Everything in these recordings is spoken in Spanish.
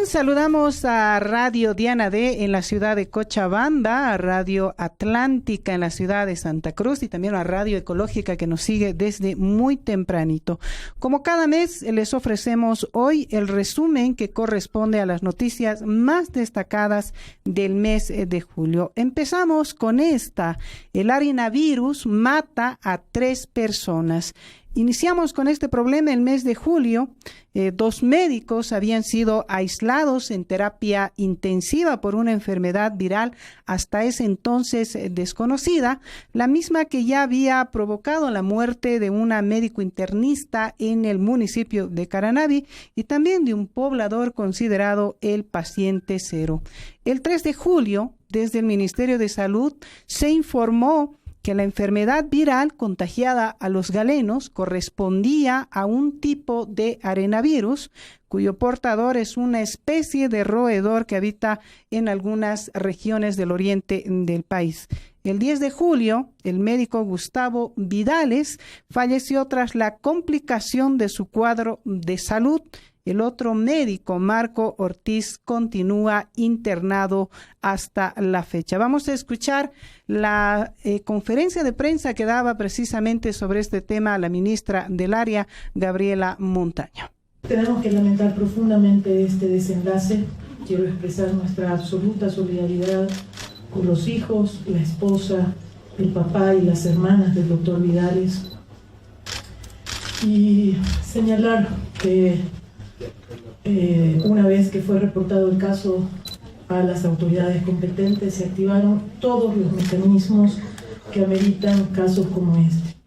Bien, saludamos a Radio Diana D en la ciudad de Cochabamba, a Radio Atlántica en la ciudad de Santa Cruz y también a Radio Ecológica que nos sigue desde muy tempranito. Como cada mes, les ofrecemos hoy el resumen que corresponde a las noticias más destacadas del mes de julio. Empezamos con esta: el arenavirus mata a 3 personas. Iniciamos con este problema el mes de julio. 2 médicos habían sido aislados en terapia intensiva por una enfermedad viral hasta ese entonces desconocida, la misma que ya había provocado la muerte de una médico internista en el municipio de Caranavi y también de un poblador considerado el paciente cero. El 3 de julio, desde el Ministerio de Salud, se informó que la enfermedad viral contagiada a los galenos correspondía a un tipo de arenavirus, cuyo portador es una especie de roedor que habita en algunas regiones del oriente del país. El 10 de julio, el médico Gustavo Vidales falleció tras la complicación de su cuadro de salud. El otro médico, Marco Ortiz, continúa internado hasta la fecha. Vamos a escuchar la conferencia de prensa que daba precisamente sobre este tema la ministra del área, Gabriela Montaño. Tenemos que lamentar profundamente este desenlace. Quiero expresar nuestra absoluta solidaridad con los hijos, la esposa, el papá y las hermanas del doctor Vidales. Y señalar que una vez que fue reportado el caso a las autoridades competentes, se activaron todos los mecanismos que ameritan casos como este.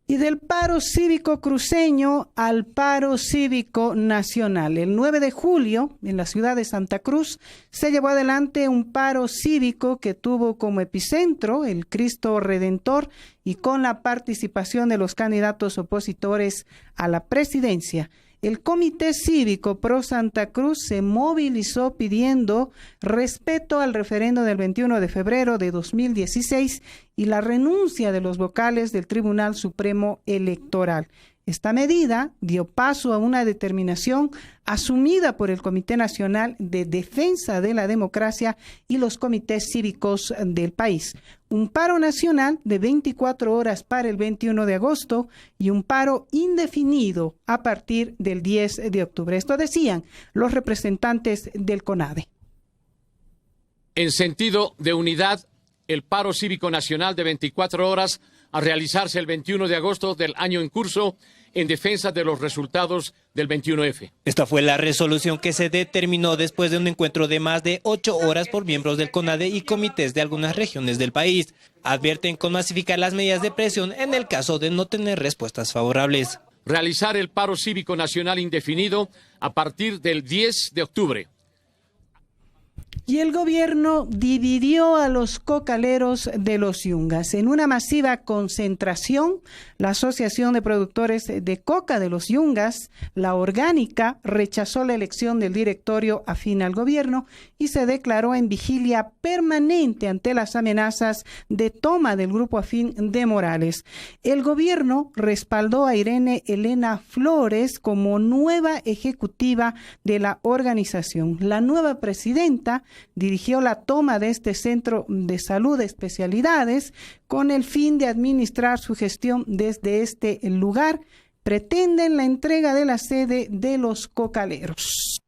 Y del paro cívico cruceño al paro cívico nacional. El 9 de julio, en la ciudad de Santa Cruz, se llevó adelante un paro cívico que tuvo como epicentro el Cristo Redentor y con la participación de los candidatos opositores a la presidencia. El Comité Cívico Pro Santa Cruz se movilizó pidiendo respeto al referendo del 21 de febrero de 2016 y la renuncia de los vocales del Tribunal Supremo Electoral. Esta medida dio paso a una determinación asumida por el Comité Nacional de Defensa de la Democracia y los comités cívicos del país. Un paro nacional de 24 horas para el 21 de agosto y un paro indefinido a partir del 10 de octubre. Esto decían los representantes del CONADE. En sentido de unidad, el paro cívico nacional de 24 horas a realizarse el 21 de agosto del año en curso en defensa de los resultados del 21F. Esta fue la resolución que se determinó después de un encuentro de más de 8 horas por miembros del CONADE y comités de algunas regiones del país. Advierten con masificar las medidas de presión en el caso de no tener respuestas favorables. Realizar el paro cívico nacional indefinido a partir del 10 de octubre. Y el gobierno dividió a los cocaleros de los Yungas. En una masiva concentración, la Asociación de Productores de Coca de los Yungas, la orgánica, rechazó la elección del directorio afín al gobierno y se declaró en vigilia permanente ante las amenazas de toma del grupo afín de Morales. El gobierno respaldó a Irene Elena Flores como nueva ejecutiva de la organización. La nueva presidenta dirigió la toma de este centro de salud de especialidades con el fin de administrar su gestión desde este lugar. Pretenden la entrega de la sede de los cocaleros.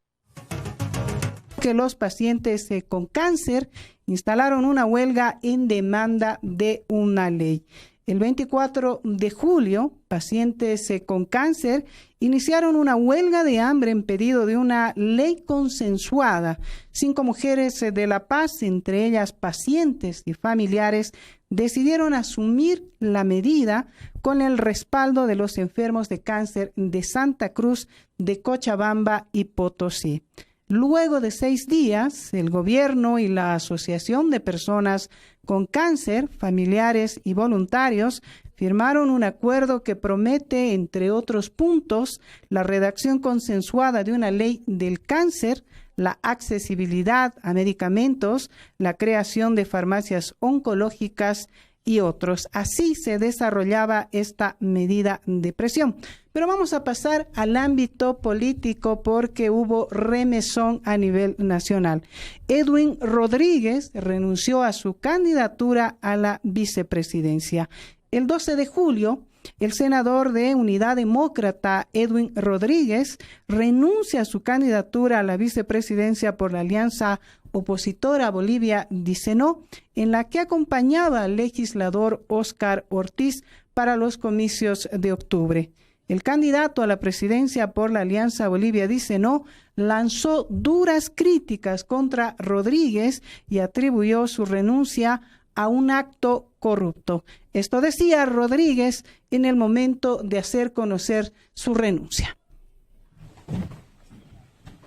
Que los pacientes con cáncer instalaron una huelga en demanda de una ley. El 24 de julio, pacientes con cáncer iniciaron una huelga de hambre en pedido de una ley consensuada. 5 mujeres de La Paz, entre ellas pacientes y familiares, decidieron asumir la medida con el respaldo de los enfermos de cáncer de Santa Cruz, de Cochabamba y Potosí. Luego de 6 días, el gobierno y la Asociación de Personas con Cáncer, familiares y voluntarios firmaron un acuerdo que promete, entre otros puntos, la redacción consensuada de una ley del cáncer, la accesibilidad a medicamentos, la creación de farmacias oncológicas y otros. Así se desarrollaba esta medida de presión. Pero vamos a pasar al ámbito político porque hubo remesón a nivel nacional. Edwin Rodríguez renunció a su candidatura a la vicepresidencia. El 12 de julio, el senador de Unidad Demócrata, Edwin Rodríguez, renuncia a su candidatura a la vicepresidencia por la alianza opositora Bolivia Dice No, en la que acompañaba al legislador Óscar Ortiz para los comicios de octubre. El candidato a la presidencia por la alianza Bolivia Dice No lanzó duras críticas contra Rodríguez y atribuyó su renuncia a un acto corrupto. Esto decía Rodríguez en el momento de hacer conocer su renuncia.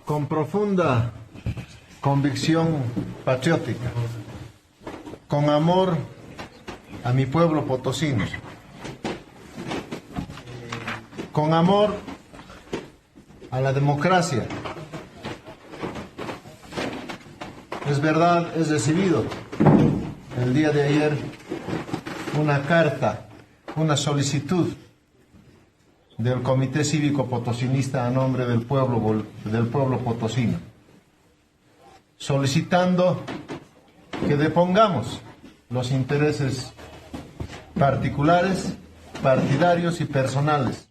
Con profunda convicción patriótica, con amor a mi pueblo potosino, con amor a la democracia. Es verdad, he recibido el día de ayer una carta, una solicitud del Comité Cívico Potosinista a nombre del pueblo potosino, solicitando que depongamos los intereses particulares, partidarios y personales.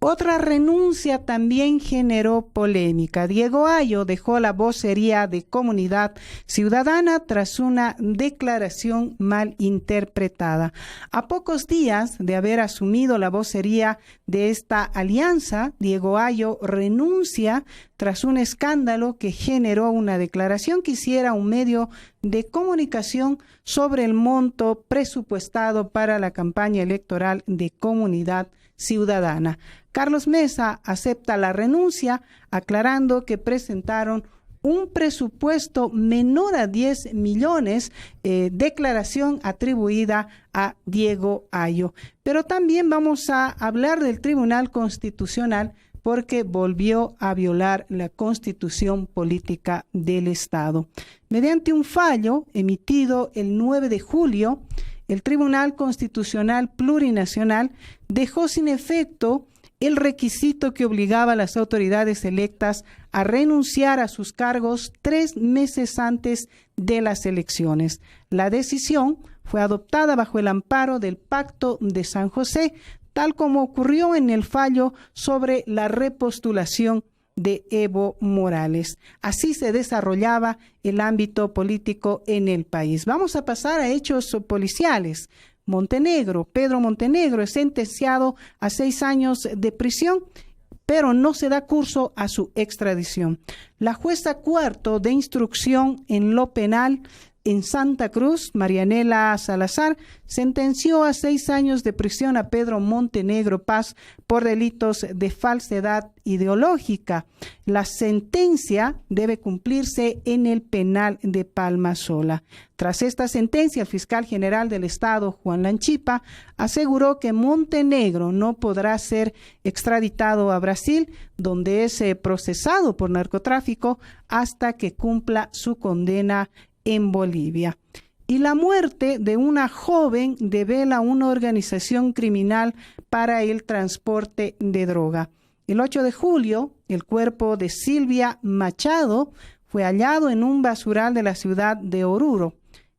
Otra renuncia también generó polémica. Diego Ayo dejó la vocería de Comunidad Ciudadana tras una declaración mal interpretada. A pocos días de haber asumido la vocería de esta alianza, Diego Ayo renuncia tras un escándalo que generó una declaración que hiciera un medio de comunicación sobre el monto presupuestado para la campaña electoral de Comunidad Ciudadana. Carlos Mesa acepta la renuncia, aclarando que presentaron un presupuesto menor a 10 millones, declaración atribuida a Diego Ayo. Pero también vamos a hablar del Tribunal Constitucional porque volvió a violar la Constitución Política del Estado. Mediante un fallo emitido el 9 de julio, el Tribunal Constitucional Plurinacional dejó sin efecto el requisito que obligaba a las autoridades electas a renunciar a sus cargos 3 meses antes de las elecciones. La decisión fue adoptada bajo el amparo del Pacto de San José, tal como ocurrió en el fallo sobre la repostulación de Evo Morales. Así se desarrollaba el ámbito político en el país. Vamos a pasar a hechos policiales. Pedro Montenegro es sentenciado a 6 años de prisión, pero no se da curso a su extradición. La jueza cuarto de instrucción en lo penal en Santa Cruz, Marianela Salazar, sentenció a 6 años de prisión a Pedro Montenegro Paz por delitos de falsedad ideológica. La sentencia debe cumplirse en el penal de Palma Sola. Tras esta sentencia, el fiscal general del Estado, Juan Lanchipa, aseguró que Montenegro no podrá ser extraditado a Brasil, donde es procesado por narcotráfico, hasta que cumpla su condena en Bolivia. Y la muerte de una joven devela una organización criminal para el transporte de droga. El 8 de julio, el cuerpo de Silvia Machado fue hallado en un basural de la ciudad de Oruro.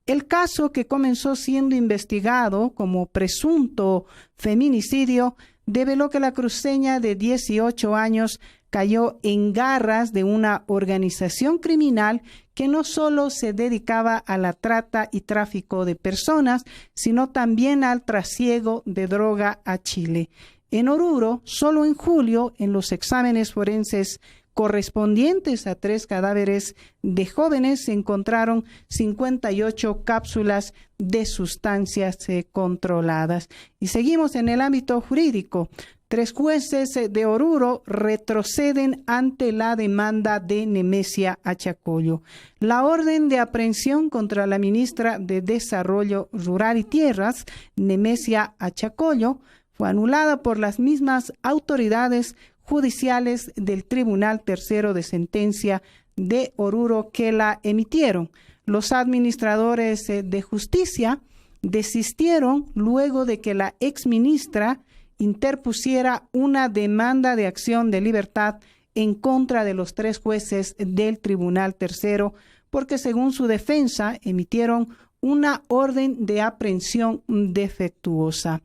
El caso, que comenzó siendo investigado como presunto feminicidio, develó que la cruceña de 18 años cayó en garras de una organización criminal que no solo se dedicaba a la trata y tráfico de personas, sino también al trasiego de droga a Chile. En Oruro, solo en julio, en los exámenes forenses correspondientes a 3 cadáveres de jóvenes, se encontraron 58 cápsulas de sustancias controladas. Y seguimos en el ámbito jurídico. 3 jueces de Oruro retroceden ante la demanda de Nemesia Achacollo. La orden de aprehensión contra la ministra de Desarrollo Rural y Tierras, Nemesia Achacollo, fue anulada por las mismas autoridades judiciales del Tribunal Tercero de Sentencia de Oruro que la emitieron. Los administradores de justicia desistieron luego de que la exministra interpusiera una demanda de acción de libertad en contra de los 3 jueces del Tribunal Tercero, porque según su defensa emitieron una orden de aprehensión defectuosa.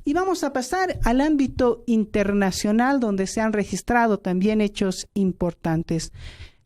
Y vamos a pasar al ámbito internacional, donde se han registrado también hechos importantes.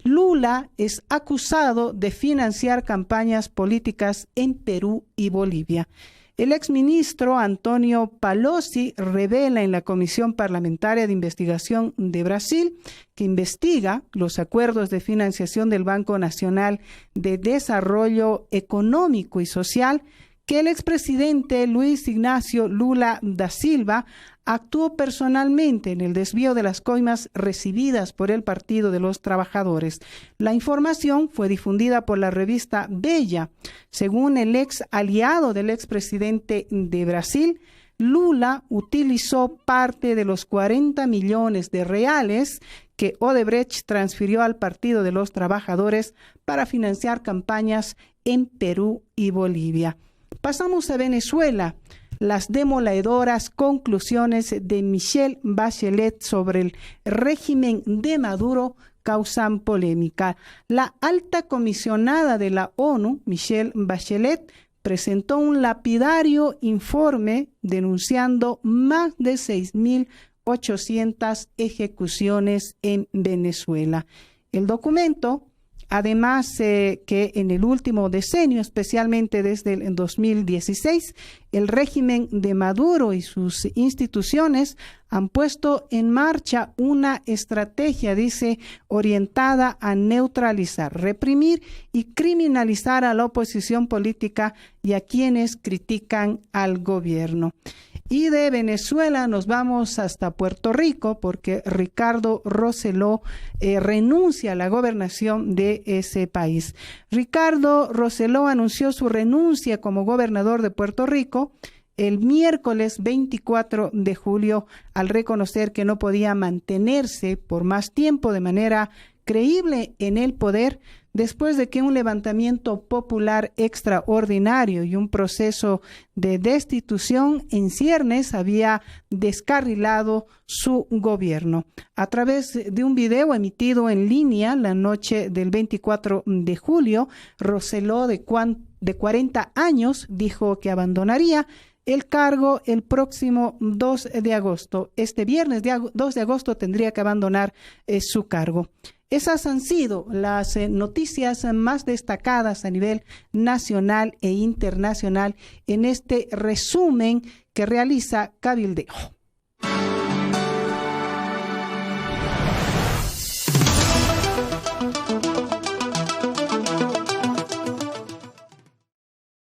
Lula es acusado de financiar campañas políticas en Perú y Bolivia. El exministro Antonio Palocci revela en la Comisión Parlamentaria de Investigación de Brasil, que investiga los acuerdos de financiación del Banco Nacional de Desarrollo Económico y Social, que el expresidente Luis Ignacio Lula da Silva actuó personalmente en el desvío de las coimas recibidas por el Partido de los Trabajadores. La información fue difundida por la revista Bella. Según el ex aliado del expresidente de Brasil, Lula utilizó parte de los 40 millones de reales que Odebrecht transfirió al Partido de los Trabajadores para financiar campañas en Perú y Bolivia. Pasamos a Venezuela. Las demoledoras conclusiones de Michelle Bachelet sobre el régimen de Maduro causan polémica. La alta comisionada de la ONU, Michelle Bachelet, presentó un lapidario informe denunciando más de 6.800 ejecuciones en Venezuela. El documento, además, que en el último decenio, especialmente desde el 2016, el régimen de Maduro y sus instituciones han puesto en marcha una estrategia, dice, orientada a neutralizar, reprimir y criminalizar a la oposición política y a quienes critican al gobierno. Y de Venezuela nos vamos hasta Puerto Rico, porque Ricardo Rosselló renuncia a la gobernación de ese país. Ricardo Rosselló anunció su renuncia como gobernador de Puerto Rico el miércoles 24 de julio al reconocer que no podía mantenerse por más tiempo de manera creíble en el poder, después de que un levantamiento popular extraordinario y un proceso de destitución en ciernes había descarrilado su gobierno. A través de un video emitido en línea la noche del 24 de julio, Rosselló, de 40 años, dijo que abandonaría el cargo el próximo 2 de agosto. Este viernes 2 de agosto tendría que abandonar su cargo. Esas han sido las noticias más destacadas a nivel nacional e internacional en este resumen que realiza Cabildeo.